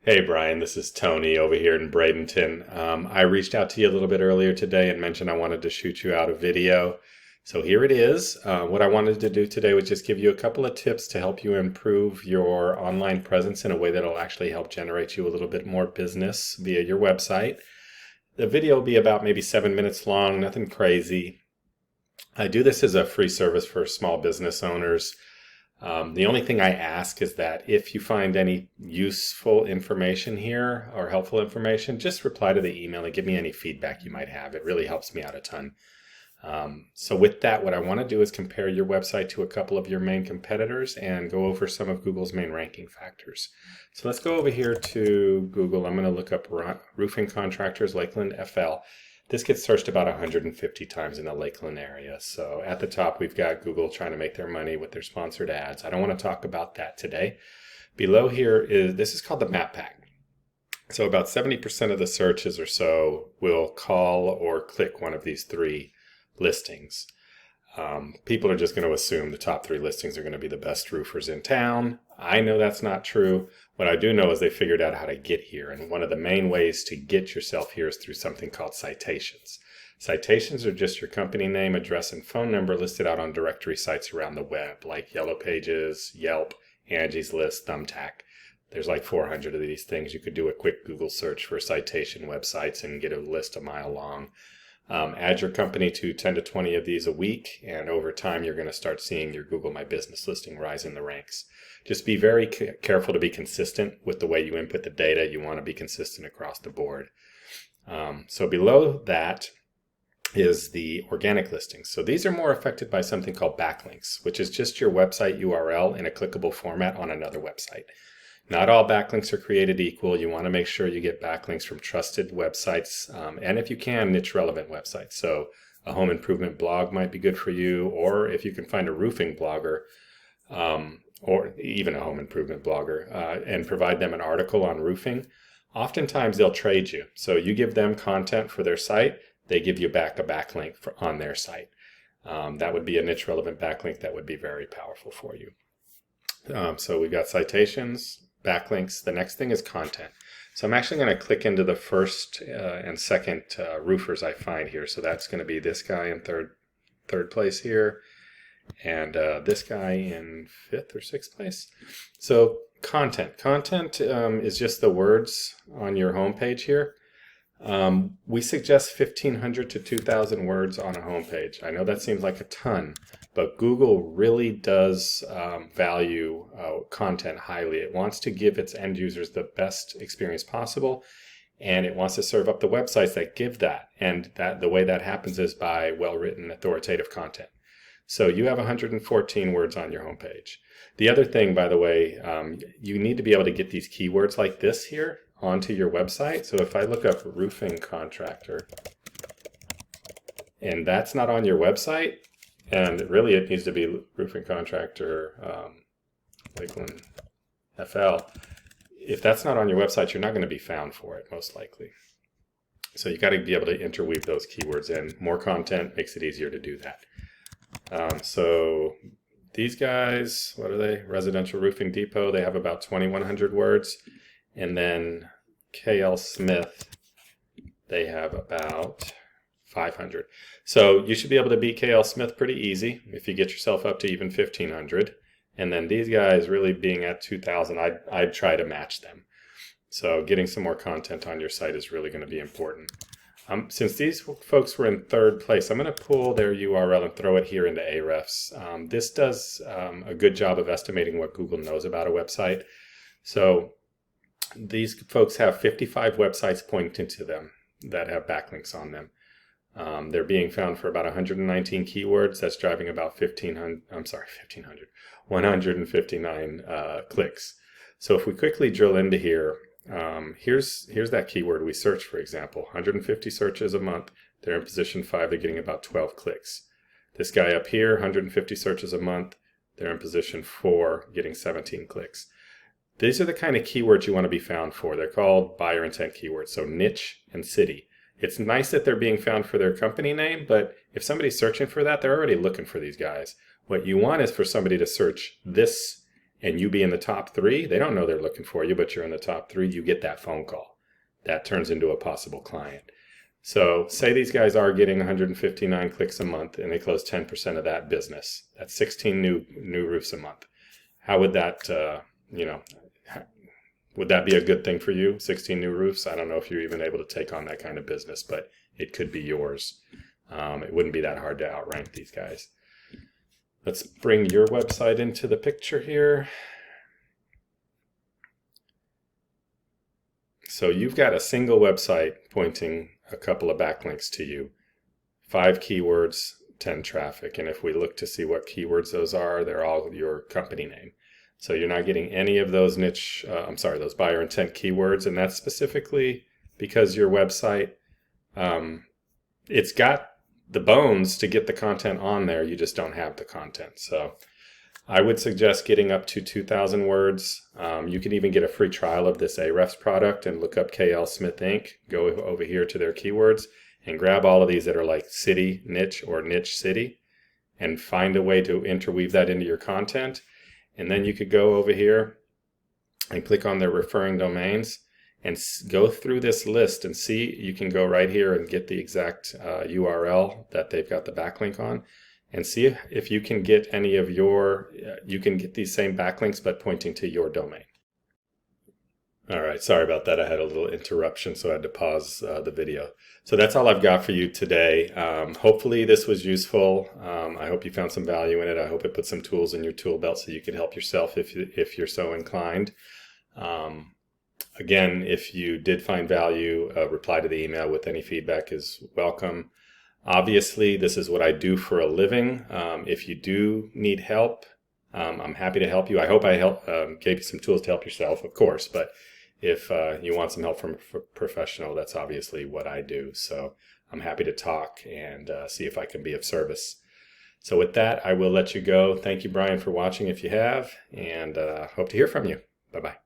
Hey Brian, this is Tony over here in Bradenton. I reached out to you a little bit earlier today and mentioned I wanted to shoot you out a video. So here it is. What I wanted to do today was just give you a couple of tips to help you improve your online presence in a way that'll actually help generate you a little bit more business via your website. The video will be about maybe 7 minutes long, nothing crazy. I do this as a free service for small business owners. The only thing I ask is that if you find any useful information here or helpful information, just reply to the email and give me any feedback you might have. It really helps me out a ton. So with that, what I want to do is compare your website to a couple of your main competitors and go over some of Google's main ranking factors. So let's go over here to Google. I'm going to look up roofing contractors, Lakeland FL. This gets searched about 150 times in the Lakeland area. So at the top, we've got Google trying to make their money with their sponsored ads. I don't want to talk about that today. Below here this is called the map pack. So about 70% of the searches or so will call or click one of these three listings. People are just going to assume the top three listings are going to be the best roofers in town. I know that's not true. What I do know is they figured out how to get here. And one of the main ways to get yourself here is through something called citations. Citations are just your company name, address, and phone number listed out on directory sites around the web, like Yellow Pages, Yelp, Angie's List, Thumbtack. There's like 400 of these things. You could do a quick Google search for citation websites and get a list a mile long. Add your company to 10 to 20 of these a week, and over time you're going to start seeing your Google My Business listing rise in the ranks. Just be very careful to be consistent with the way you input the data. You want to be consistent across the board. So below that is the organic listings. So these are more affected by something called backlinks, which is just your website URL in a clickable format on another website. Not all backlinks are created equal. You want to make sure you get backlinks from trusted websites, and if you can, niche relevant websites. So a home improvement blog might be good for you, or if you can find a roofing blogger, or even a home improvement blogger, and provide them an article on roofing. Oftentimes they'll trade you. So you give them content for their site, they give you back a backlink on their site. That would be a niche relevant backlink that would be very powerful for you. So we've got citations, backlinks. The next thing is content. So I'm actually going to click into the first and second roofers I find here. So that's going to be this guy in third place here, and this guy in 5th or 6th place. So content is just the words on your homepage here. We suggest 1,500 to 2,000 words on a homepage. I know that seems like a ton, but Google really does value content highly. It wants to give its end users the best experience possible, and it wants to serve up the websites that give that. And the way that happens is by well-written, authoritative content. So you have 114 words on your homepage. The other thing, by the way, you need to be able to get these keywords like this here onto your website. So if I look up roofing contractor, and that's not on your website, and really it needs to be roofing contractor Lakeland FL. If that's not on your website, you're not going to be found for it, most likely. So you got to be able to interweave those keywords in. More content makes it easier to do that. So these guys, what are they? Residential Roofing Depot, they have about 2,100 words. And then KL Smith, they have about 500. So you should be able to beat KL Smith pretty easy if you get yourself up to even 1,500. And then these guys really being at 2,000, I'd try to match them. So getting some more content on your site is really going to be important. Since these folks were in 3rd place, I'm going to pull their URL and throw it here into Ahrefs. This does a good job of estimating what Google knows about a website. So these folks have 55 websites pointing to them that have backlinks on them. They're being found for about 119 keywords. That's driving about 159 clicks. So if we quickly drill into here, here's that keyword we search, for example, 150 searches a month. They're in position 5. They're getting about 12 clicks. This guy up here, 150 searches a month. They're in position 4, getting 17 clicks. These are the kind of keywords you want to be found for. They're called buyer intent keywords, so niche and city. It's nice that they're being found for their company name, but if somebody's searching for that, they're already looking for these guys. What you want is for somebody to search this and you be in the top 3, they don't know they're looking for you, but you're in the top 3, you get that phone call. That turns into a possible client. So say these guys are getting 159 clicks a month and they close 10% of that business. That's 16 new roofs a month. How would that, would that be a good thing for you? 16 new roofs? I don't know if you're even able to take on that kind of business, but it could be yours. It wouldn't be that hard to outrank these guys. Let's bring your website into the picture here. So you've got a single website pointing a couple of backlinks to you. 5 keywords, 10 traffic. And if we look to see what keywords those are, they're all your company name. So you're not getting any of those those buyer intent keywords. And that's specifically because your website, it's got the bones to get the content on there. You just don't have the content. So I would suggest getting up to 2,000 words. You can even get a free trial of this Ahrefs product and look up KL Smith Inc. Go over here to their keywords and grab all of these that are like city, niche, or niche city, and find a way to interweave that into your content. And then you could go over here and click on their referring domains and go through this list and see. You can go right here and get the exact URL that they've got the backlink on, and see if you can get any of you can get these same backlinks but pointing to your domain. All right, sorry about that. I had a little interruption, so I had to pause the video. So that's all I've got for you today. Hopefully this was useful. I hope you found some value in it. I hope it put some tools in your tool belt so you can help yourself if you're so inclined. Again, if you did find value, a reply to the email with any feedback is welcome. Obviously, this is what I do for a living. If you do need help, I'm happy to help you. I hope I gave you some tools to help yourself, of course, but if you want some help from a professional, that's obviously what I do. So I'm happy to talk and see if I can be of service. So with that, I will let you go. Thank you, Brian, for watching if you have, and hope to hear from you. Bye-bye.